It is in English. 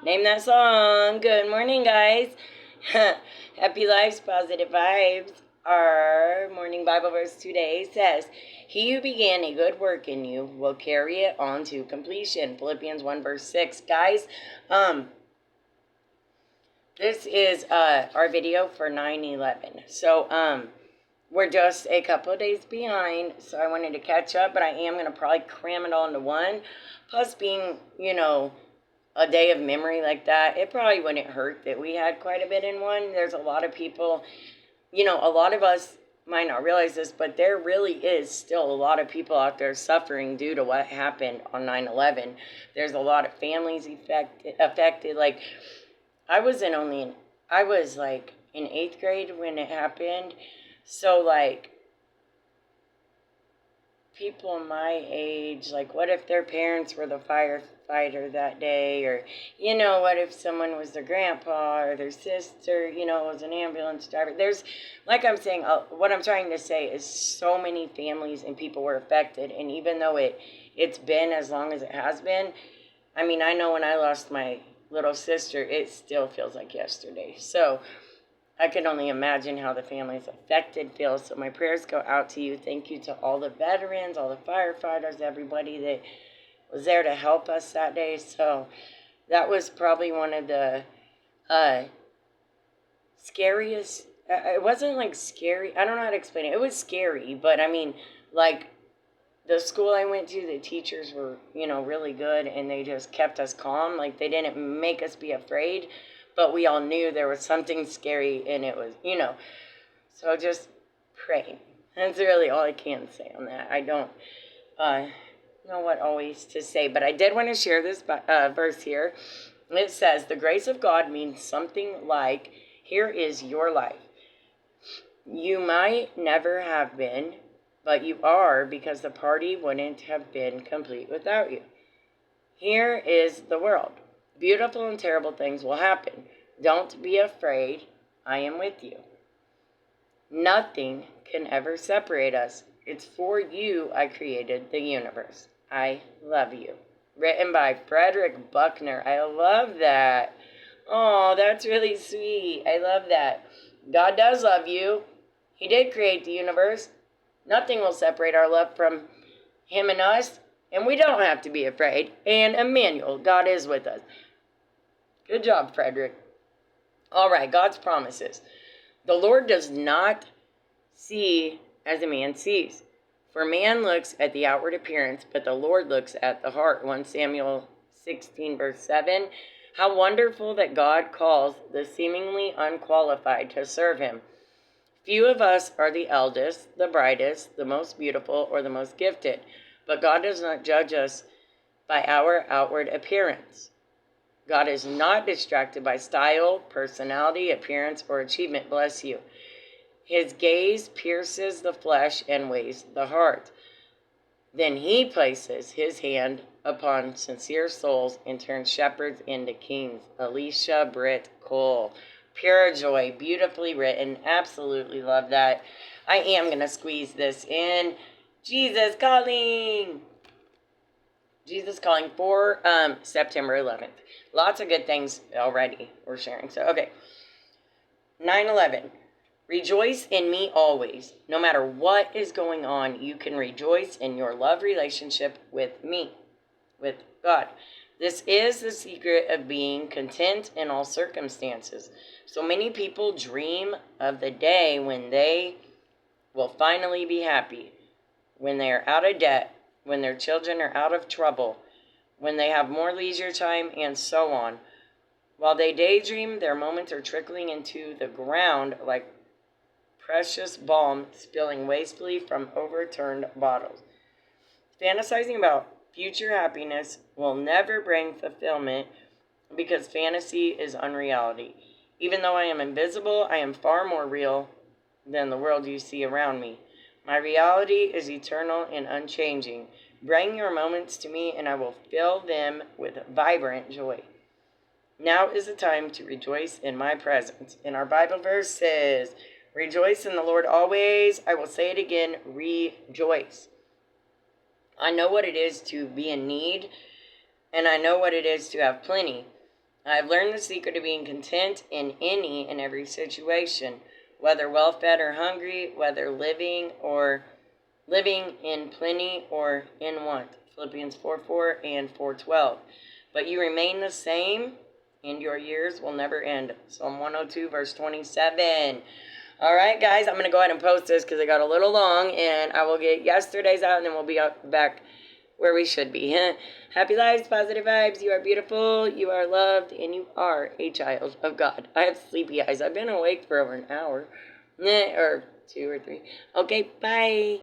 Name that song. Good morning, guys. Happy lives, positive vibes. Our morning Bible verse today says, "He who began a good work in you will carry it on to completion." Philippians 1 verse 6. Guys, this is our video for 9/11. So, we're just a couple of days behind, so I wanted to catch up, but I am going to probably cram it all into one. Plus, being, a day of memory like that, it probably wouldn't hurt that we had quite a bit in one. There's a lot of people, a lot of us might not realize this, but there really is still a lot of people out there suffering due to what happened on 9/11. There's a lot of families affected. Like, I was like in 8th grade when it happened. So, like, people my age, like, what if their parents were the firefighter that day? Or, what if someone was their grandpa or their sister, was an ambulance driver? There's, like I'm saying, what I'm trying to say is so many families and people were affected. And even though it's been as long as it has been, I mean, I know when I lost my little sister, it still feels like yesterday. So, I can only imagine how the families affected feel. So my prayers go out to you. Thank you to all the veterans, all the firefighters, everybody that was there to help us that day. So that was probably one of the scariest. It wasn't like scary. I don't know how to explain it. It was scary, but I mean, like, the school I went to, the teachers were, really good, and they just kept us calm. Like, they didn't make us be afraid, but we all knew there was something scary, and it was, So just pray. That's really all I can say on that. I don't know what always to say, but I did want to share this verse here. It says, "The grace of God means something like, here is your life. You might never have been, but you are, because the party wouldn't have been complete without you. Here is the world. Beautiful and terrible things will happen. Don't be afraid. I am with you. Nothing can ever separate us. It's for you I created the universe. I love you." Written by Frederick Buckner. I love that. Oh, that's really sweet. I love that. God does love you. He did create the universe. Nothing will separate our love from Him and us. And we don't have to be afraid. And Emmanuel, God is with us. Good job, Frederick. All right, God's promises. "The Lord does not see as a man sees. For man looks at the outward appearance, but the Lord looks at the heart." 1 Samuel 16, verse 7. How wonderful that God calls the seemingly unqualified to serve Him. Few of us are the eldest, the brightest, the most beautiful, or the most gifted. But God does not judge us by our outward appearance. God is not distracted by style, personality, appearance, or achievement. Bless you. His gaze pierces the flesh and weighs the heart. Then He places His hand upon sincere souls and turns shepherds into kings. Alicia Britt Cole. Pure joy. Beautifully written. Absolutely love that. I am going to squeeze this in. Jesus calling. Jesus calling for September 11th. Lots of good things already we're sharing. So, okay. 9/11. Rejoice in me always. No matter what is going on, you can rejoice in your love relationship with me, with God. This is the secret of being content in all circumstances. So many people dream of the day when they will finally be happy, when they are out of debt, when their children are out of trouble, when they have more leisure time, and so on. While they daydream, their moments are trickling into the ground like precious balm spilling wastefully from overturned bottles. Fantasizing about future happiness will never bring fulfillment because fantasy is unreality. Even though I am invisible, I am far more real than the world you see around me. My reality is eternal and unchanging. Bring your moments to me and I will fill them with vibrant joy. Now is the time to rejoice in my presence. And our Bible verse says, "Rejoice in the Lord always." I will say it again, rejoice. I know what it is to be in need, and I know what it is to have plenty. I've learned the secret of being content in any and every situation, whether well fed or hungry, whether living in plenty or in want. Philippians 4:4 and 4:12. But you remain the same, and your years will never end. Psalm 102, verse 27. All right, guys, I'm going to go ahead and post this because it got a little long, and I will get yesterday's out, and then we'll be back where we should be. Happy lives, positive vibes. You are beautiful, you are loved, and you are a child of God. I have sleepy eyes. I've been awake for over an hour, or 2 or 3. Okay, bye.